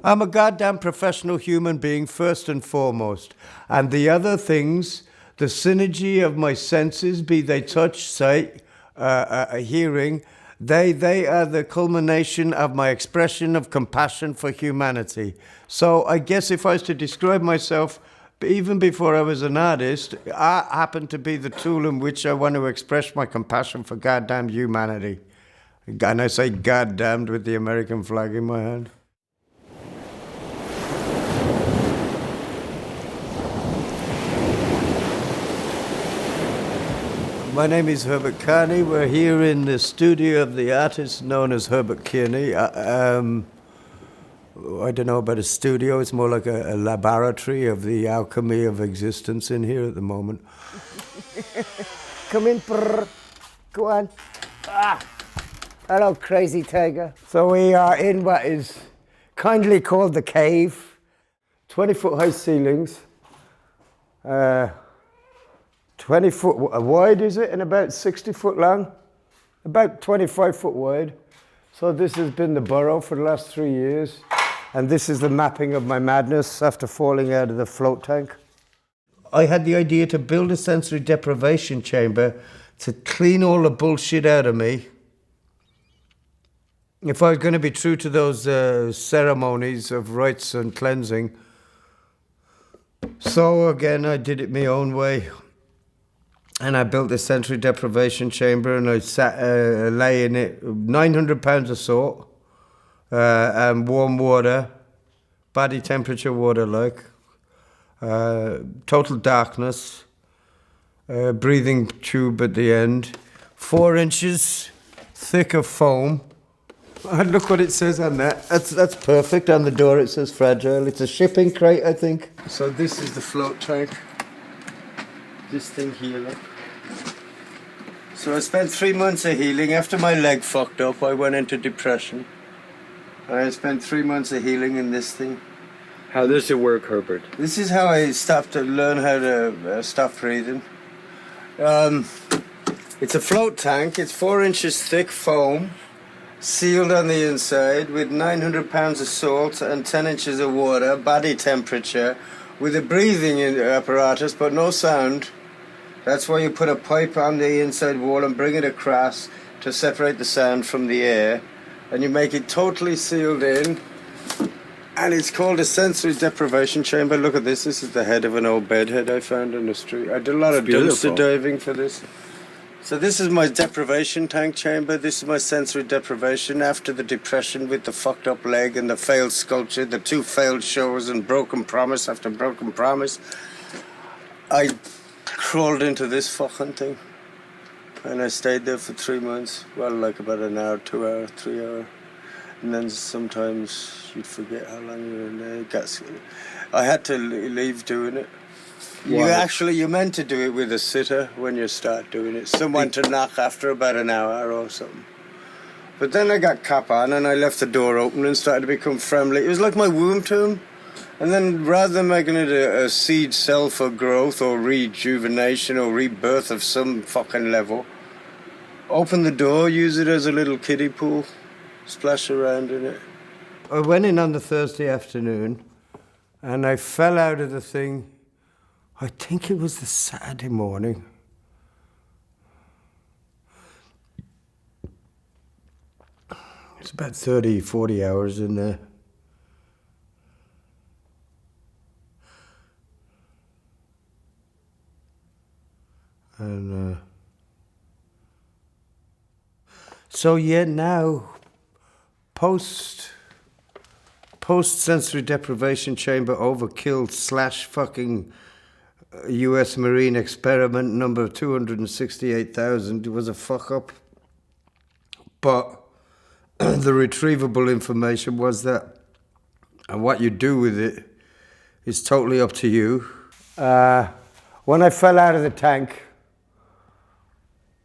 I'm a goddamn professional human being first and foremost. And the other things, the synergy of my senses, be they touch, sight, hearing, they are the culmination of my expression of compassion for humanity. So I guess if I was to describe myself, even before I was an artist, art happened to be the tool in which I want to express my compassion for goddamn humanity. And I say goddamned with the American flag in my hand. My name is Herbert KEARNEY. We're here in the studio of the artist known as Herbert KEARNEY. I don't know about a studio. It's more like a laboratory of the alchemy of existence in here at the moment. Come in, brr. Go on. Ah. Hello, crazy tiger. So we are in what is kindly called the cave. 20-foot high ceilings. 20 foot wide, is it? And about 60 foot long? About 25 foot wide. So this has been the burrow for the last 3 years. And this is the mapping of my madness after falling out of the float tank. I had the idea to build a sensory deprivation chamber to clean all the bullshit out of me. If I was going to be true to those ceremonies of rites and cleansing. So again, I did it my own way. And I built a sensory deprivation chamber, and I lay in it 900 pounds of salt, and warm water, body temperature water like, total darkness, breathing tube at the end, 4 inches thick of foam. And look what it says on that. That's perfect. On the door it says fragile. It's a shipping crate, I think. So this is the float tank. This thing here, look. So I spent 3 months of healing. After my leg fucked up, I went into depression. I spent 3 months of healing in this thing. How does it work, Herbert? This is how I stopped to learn how to stop breathing. It's a float tank. It's 4 inches thick foam, sealed on the inside with 900 pounds of salt and 10 inches of water, body temperature, with a breathing apparatus but no sound. That's why you put a pipe on the inside wall and bring it across to separate the sound from the air. And you make it totally sealed in. And it's called a sensory deprivation chamber. Look at this. This is the head of an old bedhead I found in the street. I did a lot of dumpster diving for this. So this is my deprivation tank chamber. This is my sensory deprivation after the depression with the fucked up leg and the failed sculpture, the 2 failed shows and broken promise after broken promise. I crawled into this fucking thing. And I stayed there for 3 months. Well, like about an hour, 2 hours, 3 hours. And then sometimes you'd forget how long you were in there. I had to leave doing it. You're meant to do it with a sitter when you start doing it. Someone to knock after about an hour or something. But then I got cap on and I left the door open and started to become friendly. It was like my womb tomb. And then rather than making it a seed cell for growth or rejuvenation or rebirth of some fucking level, open the door, use it as a little kiddie pool, splash around in it. I went in on the Thursday afternoon and I fell out of the thing. I think it was the Saturday morning. It's about 30, 40 hours in there. And so yeah, now post sensory deprivation chamber overkill / fucking US Marine experiment number 268,000 was a fuck up. But the retrievable information was that, and what you do with it is totally up to you. When I fell out of the tank,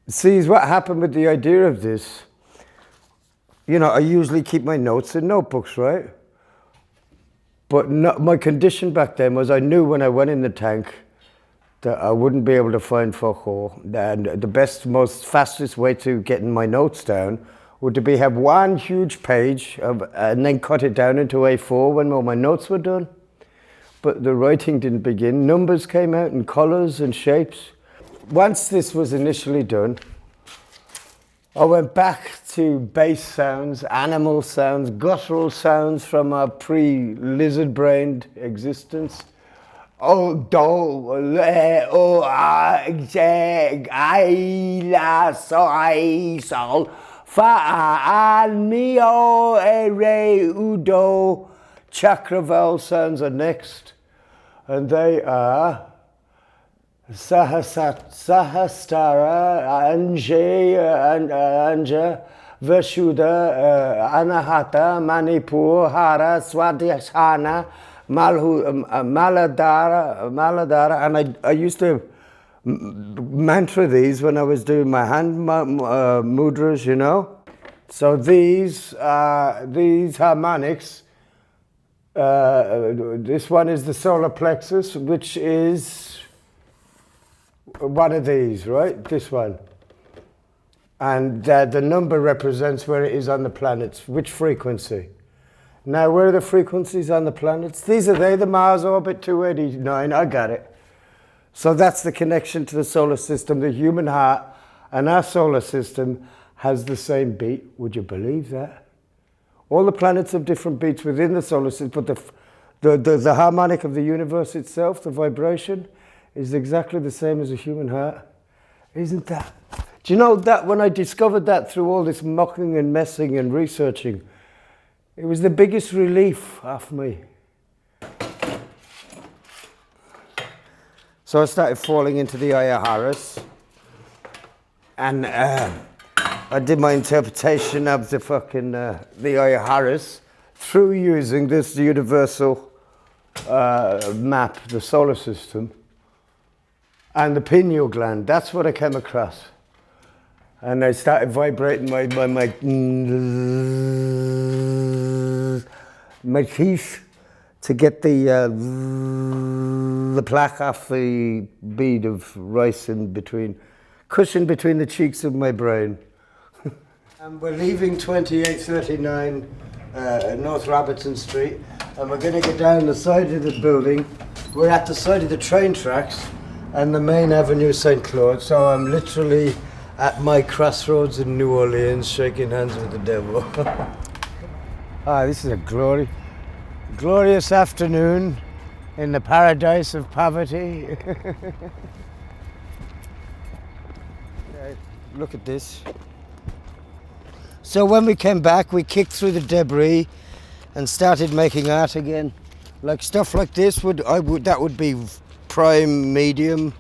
see, what happened with the idea of this, you know, I usually keep my notes in notebooks, right? But my condition back then was I knew when I went in the tank that I wouldn't be able to find fuck all. And the best, most fastest way to getting my notes down would to be have one huge page and then cut it down into A4 when all my notes were done. But the writing didn't begin. Numbers came out in colours and shapes. Once this was initially done, I went back to bass sounds, animal sounds, guttural sounds from our pre-lizard-brained existence. Oh, do, le, oh, jag, I, la, so, I, sol, fa, al, mio, e, re, udo. Chakra vowel sounds are next, and they are Sahastara, Anja, Vashuddha, Anahata, Manipur, Hara, Swadhyasthana, Maladara, and I used to mantra these when I was doing my hand mudras, you know. So these harmonics. This one is the solar plexus, which is one of these, right? This one. And the number represents where it is on the planets, which frequency. Now, where are the frequencies on the planets? These are the Mars orbit 289, I got it. So that's the connection to the solar system. The human heart and our solar system has the same beat. Would you believe that? All the planets have different beats within the solar system, but the harmonic of the universe itself, the vibration, is exactly the same as a human heart. Isn't that? Do you know that when I discovered that through all this mucking and messing and researching, it was the biggest relief off me. So I started falling into the Aya Horus, and I did my interpretation of the fucking the Aya Horus through using this universal map, the solar system, and the pineal gland. That's what I came across, and I started vibrating my teeth to get the plaque off the bead of rice in between, cushion between the cheeks of my brain. And we're leaving 2839 North Robertson Street, and we're going to go down the side of the building. We're at the side of the train tracks and the main avenue, St. Claude, so I'm literally at my crossroads in New Orleans, shaking hands with the devil. This is a glorious afternoon in the paradise of poverty. Look at this. So when we came back, we kicked through the debris and started making art again. Like stuff like this that would be prime medium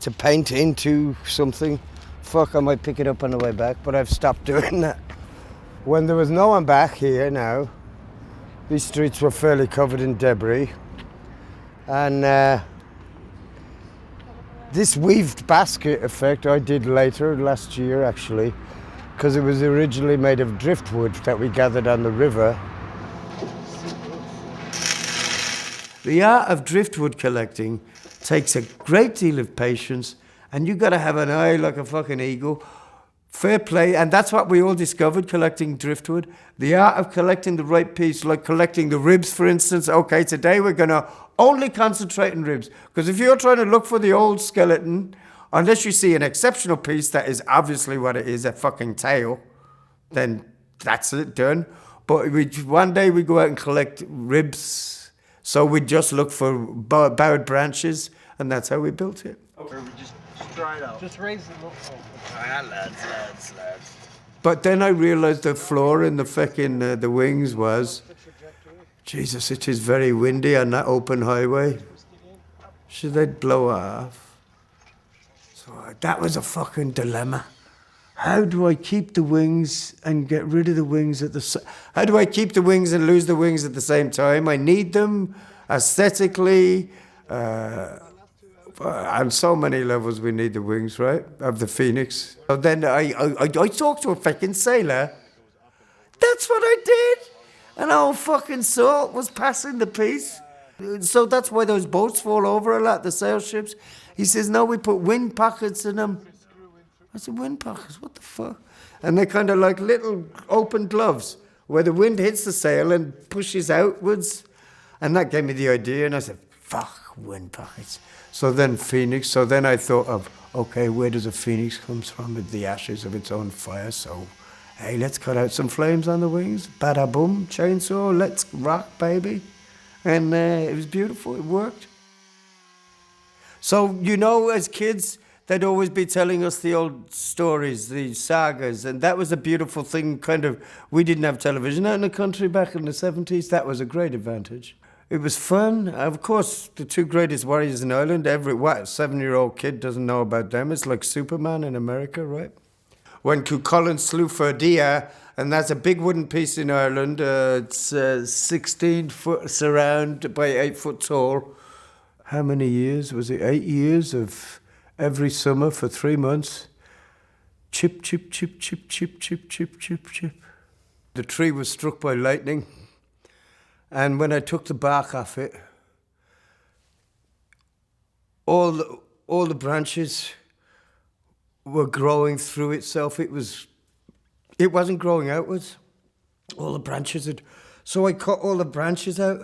to paint into something. Fuck, I might pick it up on the way back, but I've stopped doing that. When there was no one back here now, these streets were fairly covered in debris. And this weaved basket effect I did later, last year actually, because it was originally made of driftwood that we gathered on the river. The art of driftwood collecting takes a great deal of patience, and you got to have an eye like a fucking eagle. Fair play, and that's what we all discovered collecting driftwood. The art of collecting the right piece, like collecting the ribs, for instance. Okay, today we're going to only concentrate on ribs, because if you're trying to look for the old skeleton, unless you see an exceptional piece that is obviously what it is, a fucking tail, then that's it, done. But one day we go out and collect ribs, so we just look for bowed branches, and that's how we built it. Okay, we just try it out. Just raise it a little. Lads. But then I realised the floor in the fucking the wings was, Jesus, it is very windy on that open highway. Should they blow it off? So that was a fucking dilemma. How do I keep the wings and get rid of the wings at the... How do I keep the wings and lose the wings at the same time? I need them aesthetically. On so many levels we need the wings, right? Of the phoenix. So then I talked to a fucking sailor. That's what I did. And our fucking salt was passing the piece. So that's why those boats fall over a lot, the sail ships. He says, no, we put wind pockets in them. I said, wind pockets, what the fuck? And they're kind of like little open gloves where the wind hits the sail and pushes outwards. And that gave me the idea, and I said, fuck, wind pockets. So then phoenix, so then I thought of, okay, where does a phoenix come from? With the ashes of its own fire, so hey, let's cut out some flames on the wings. Bada boom, chainsaw, let's rock, baby. And it was beautiful, it worked. So, you know, as kids, they'd always be telling us the old stories, the sagas, and that was a beautiful thing, kind of. We didn't have television out in the country back in the 70s. That was a great advantage. It was fun. Of course, the two greatest warriors in Ireland, every 7-year-old kid doesn't know about them. It's like Superman in America, right? When Cuchulainn slew Ferdia, and that's a big wooden piece in Ireland. It's 16 foot surround by 8 foot tall. How many years? Was it 8 years of every summer for 3 months? Chip, chip, chip, chip, chip, chip, chip, chip, chip. The tree was struck by lightning. And when I took the bark off it, all the branches were growing through itself. It wasn't growing outwards. All the branches had... So I cut all the branches out,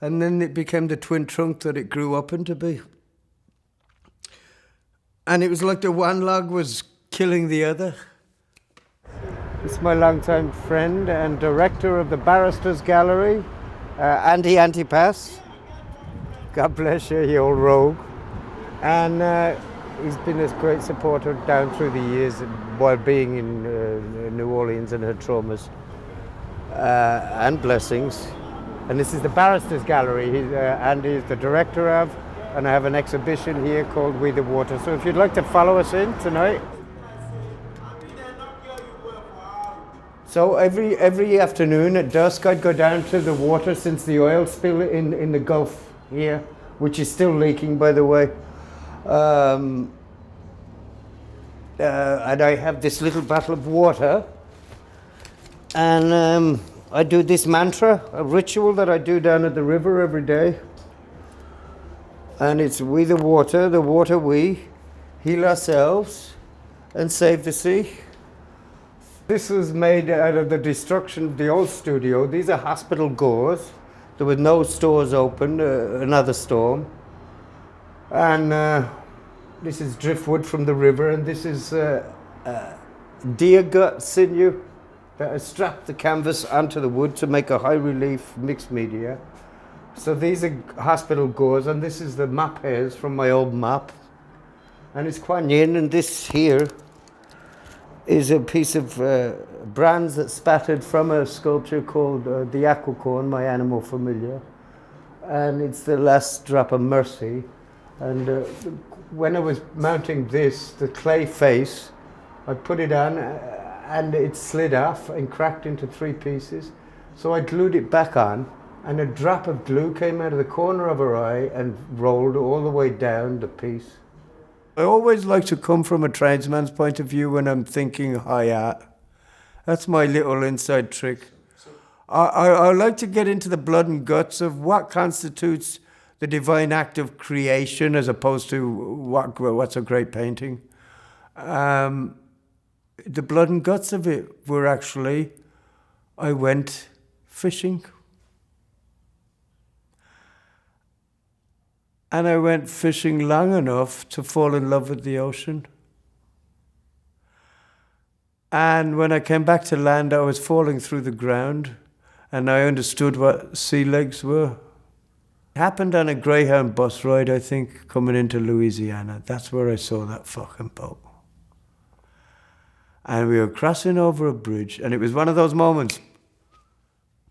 and then it became the twin trunk that it grew up into be. And it was like the one log was killing the other. It's my longtime friend and director of the Barristers Gallery, Andy Antipas. God bless you, you old rogue. And he's been a great supporter down through the years while being in New Orleans and her traumas and blessings. And this is the Barristers Gallery. Andy is the director of, and I have an exhibition here called We the Water. So if you'd like to follow us in tonight. So every afternoon at dusk I'd go down to the water since the oil spill in the Gulf here, which is still leaking, by the way. And I have this little bottle of water, and I do this mantra, a ritual that I do down at the river every day. And it's we the water we, heal ourselves and save the sea. This was made out of the destruction of the old studio. These are hospital gauze. There were no stores open, another storm. And this is driftwood from the river, and this is deer gut sinew that I strapped the canvas onto the wood to make a high relief mixed media. So these are hospital gauze, and this is the map hairs from my old map. And it's Kuan Yin, and this here is a piece of brands that spattered from a sculpture called the Aquacorn, my animal familiar. And it's the last drop of mercy. And when I was mounting this, the clay face, I put it on and it slid off and cracked into 3 pieces. So I glued it back on, and a drop of glue came out of the corner of her eye and rolled all the way down the piece. I always like to come from a tradesman's point of view when I'm thinking high art. That's my little inside trick. I like to get into the blood and guts of what constitutes the divine act of creation as opposed to what's a great painting. The blood and guts of it were actually, I went fishing. And I went fishing long enough to fall in love with the ocean. And when I came back to land, I was falling through the ground, and I understood what sea legs were. It happened on a Greyhound bus ride, I think, coming into Louisiana. That's where I saw that fucking boat. And we were crossing over a bridge, and it was one of those moments.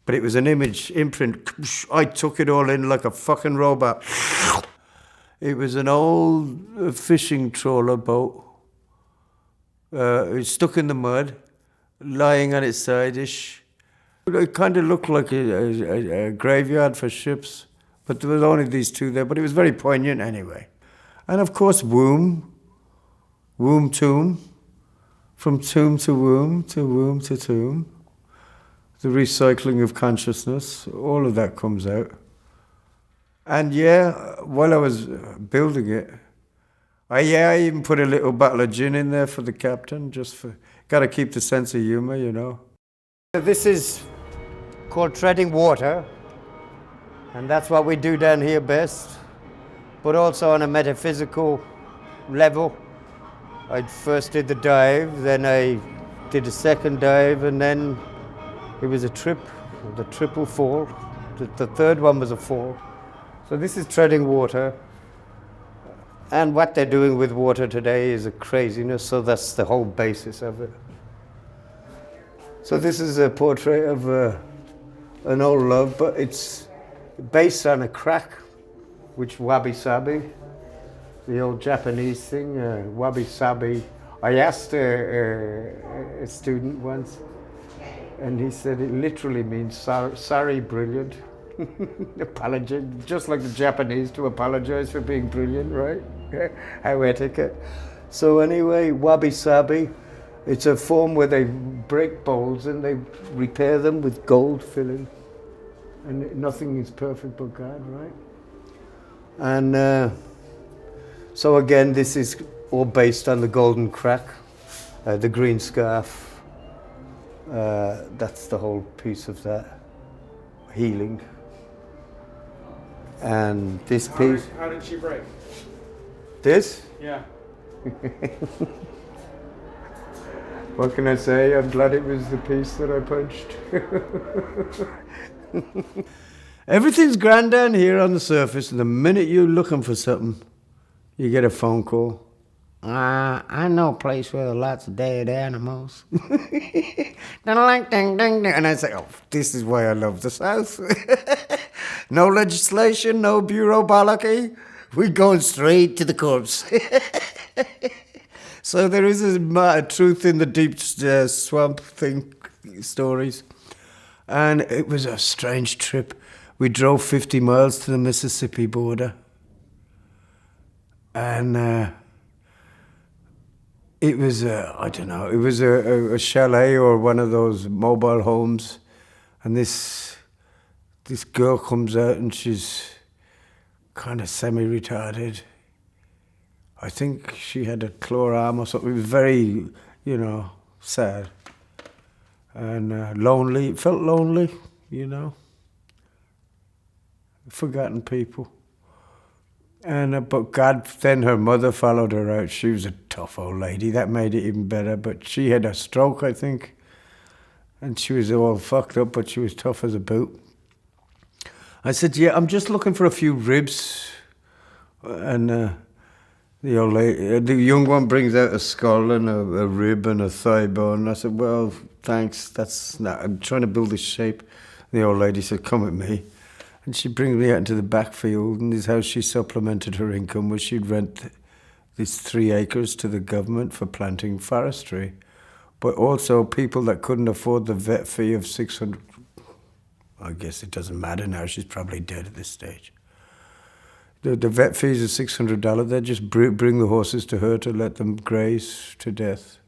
But it was an image, imprint. I took it all in like a fucking robot. It was an old fishing trawler boat. It was stuck in the mud, lying on its side-ish. It kind of looked like a graveyard for ships, but there was only these 2 there, but it was very poignant anyway. And of course, womb tomb, from tomb to womb to tomb. The recycling of consciousness, all of that comes out. And yeah, while I was building it, Yeah, I even put a little bottle of gin in there for the captain, just for, got to keep the sense of humor, you know. This is called treading water, and that's what we do down here best, but also on a metaphysical level. I first did the dive, then I did a second dive, and then it was a trip, the triple fall. The third one was a fall. So this is treading water. And what they're doing with water today is a craziness, so that's the whole basis of it. So this is a portrait of an old love, but it's based on a crack, which Wabi-sabi, the old Japanese thing, Wabi-sabi. I asked a student once, and he said it literally means sorry, brilliant. Apology, just like the Japanese to apologize for being brilliant, right? How etiquette. So anyway, wabi-sabi, it's a form where they break bowls and they repair them with gold filling. And nothing is perfect but God, right? And so again, this is all based on the golden crack, the green scarf. That's the whole piece of that, healing. And this piece. How did she break? This? Yeah. What can I say? I'm glad it was the piece that I punched. Everything's grand down here on the surface, and the minute you're looking for something, you get a phone call. I know a place where there are lots of dead animals. And I say, oh, this is why I love the South. No legislation, no bureaucracy. We're going straight to the corpse. So there is a truth in the deep swamp thing, stories. And it was a strange trip. We drove 50 miles to the Mississippi border. And it was, I don't know, it was a chalet or one of those mobile homes. And this girl comes out and she's kind of semi-retarded. I think she had a claw arm or something. It was very, you know, sad. And lonely. It felt lonely, you know. Forgotten people. And but God, then her mother followed her out. She was a tough old lady. That made it even better. But she had a stroke, I think. And she was all fucked up, but she was tough as a boot. I said, yeah, I'm just looking for a few ribs. And the old lady, the young one brings out a skull and a rib and a thigh bone. I said, well, thanks. That's not, I'm trying to build this shape. The old lady said, come with me. And she'd bring me out into the backfield, and this is how she supplemented her income, was she'd rent these 3 acres to the government for planting forestry. But also people that couldn't afford the vet fee of 600, I guess it doesn't matter now, she's probably dead at this stage. The vet fees are $600, they'd just bring the horses to her to let them graze to death.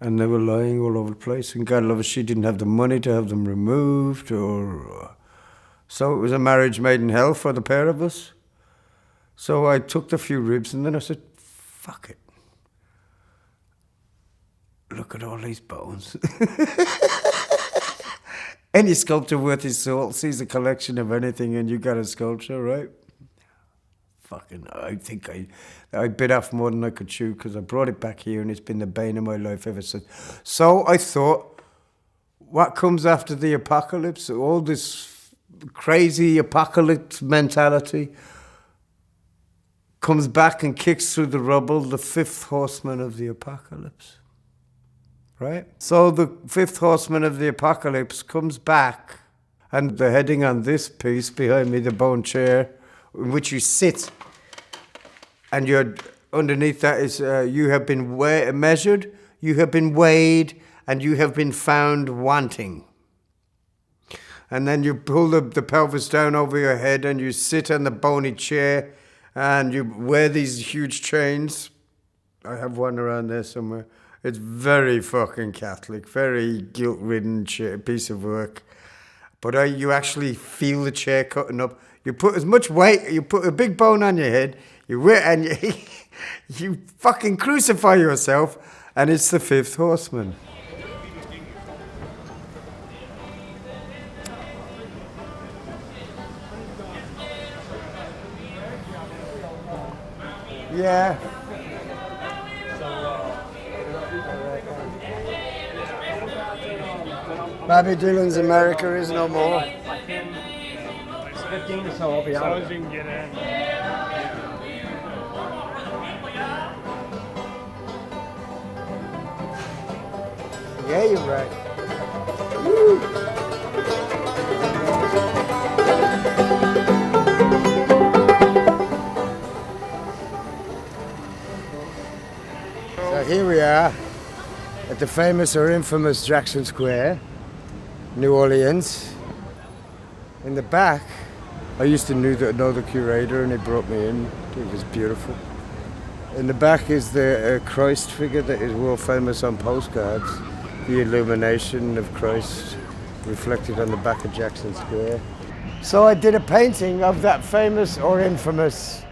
And they were lying all over the place, and God love her, she didn't have the money to have them removed, or... So it was a marriage made in hell for the pair of us. So I took the few ribs and then I said, fuck it. Look at all these bones. Any sculptor worth his salt sees a collection of anything and you got a sculpture, right? Fucking, I think I bit off more than I could chew because I brought it back here and it's been the bane of my life ever since. So I thought, what comes after the apocalypse? All this crazy apocalypse mentality comes back and kicks through the rubble, the 5th horseman of the apocalypse. Right? So the 5th horseman of the apocalypse comes back, and the heading on this piece behind me, the bone chair, in which you sit, and you're underneath that is you have been measured, you have been weighed, and you have been found wanting. And then you pull the pelvis down over your head and you sit on the bony chair and you wear these huge chains. I have one around there somewhere. It's very fucking Catholic, very guilt-ridden piece of work. but you actually feel the chair cutting up. You put as much weight, you put a big bone on your head, and you fucking crucify yourself, and it's the fifth horseman. Yeah. Bobby Dylan's America is no more. 15 or so, I'll be out. As long as you can get in. Yeah, you're right. Woo. So here we are at the famous or infamous Jackson Square, New Orleans. In the back, I used to know the curator, and he brought me in. It was beautiful. In the back is the Christ figure that is world famous on postcards. The illumination of Christ reflected on the back of Jackson Square. So I did a painting of that famous or infamous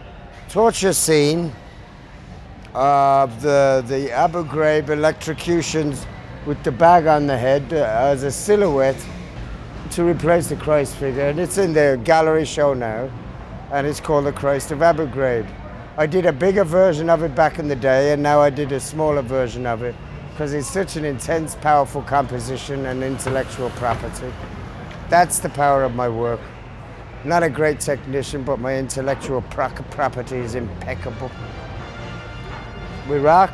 torture scene of the Abu Ghraib electrocutions with the bag on the head as a silhouette to replace the Christ figure, and it's in the gallery show now, and it's called the Christ of Abu Ghraib. I did a bigger version of it back in the day, and now I did a smaller version of it because it's such an intense, powerful composition and intellectual property. That's the power of my work. Not a great technician, but my intellectual property is impeccable. We rock.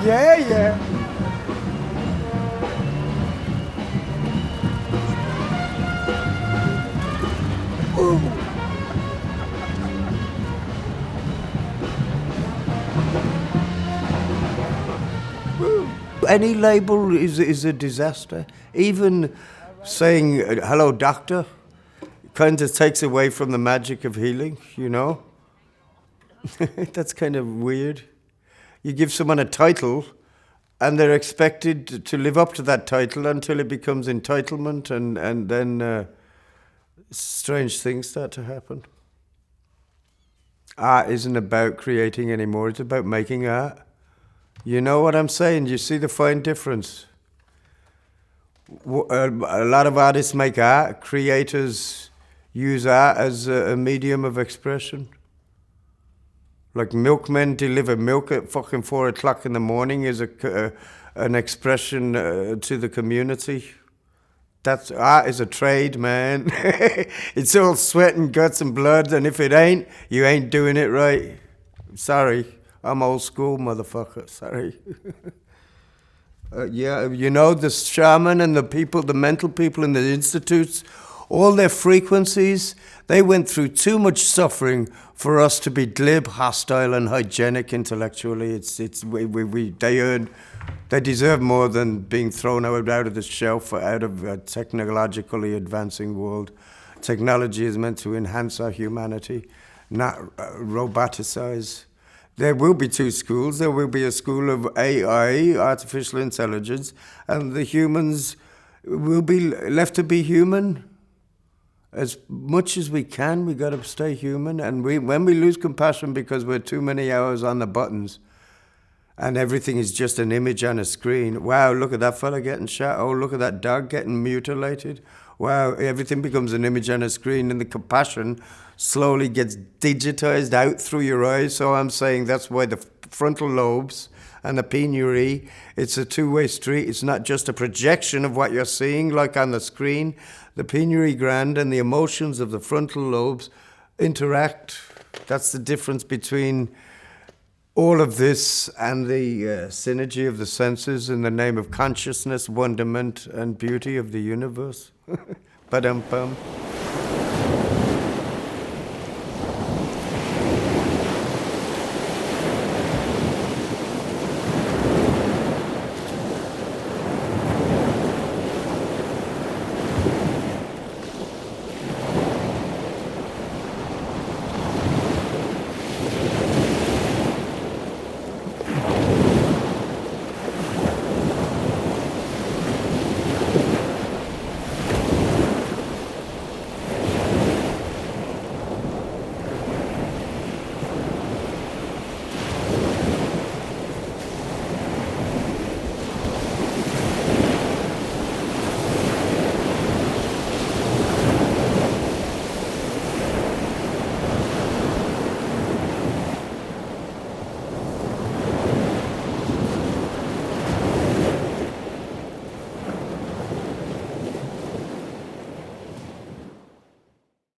Yeah, yeah. Ooh. Woo. Any label is a disaster. Even saying hello doctor kind of takes away from the magic of healing, you know? That's kind of weird. You give someone a title and they're expected to live up to that title until it becomes entitlement, and then strange things start to happen. Art isn't about creating anymore, it's about making art. You know what I'm saying? You see the fine difference? A lot of artists make art, creators use art as a medium of expression. Like milkmen deliver milk at fucking 4 o'clock in the morning is an expression to the community. That's art is a trade, man. It's all sweat and guts and blood, and if it ain't, you ain't doing it right. Sorry, I'm old school, motherfucker. Sorry. Yeah, you know, the shaman and the people, the mental people in the institutes, all their frequencies, they went through too much suffering for us to be glib, hostile, and hygienic intellectually. They deserve more than being thrown out of the shelf, out of a technologically advancing world. Technology is meant to enhance our humanity, not roboticize. There will be two schools. There will be a school of AI, artificial intelligence, and the humans will be left to be human. As much as we can, we got to stay human. And when we lose compassion because we're too many hours on the buttons and everything is just an image on a screen. Wow, look at that fella getting shot. Oh, look at that dog getting mutilated. Wow, everything becomes an image on a screen, and the compassion slowly gets digitized out through your eyes. So I'm saying that's why the frontal lobes and the penury, it's a two-way street. It's not just a projection of what you're seeing like on the screen. The penury gland and the emotions of the frontal lobes interact. That's the difference between all of this and the synergy of the senses in the name of consciousness, wonderment, and beauty of the universe. Ba-dum-bum.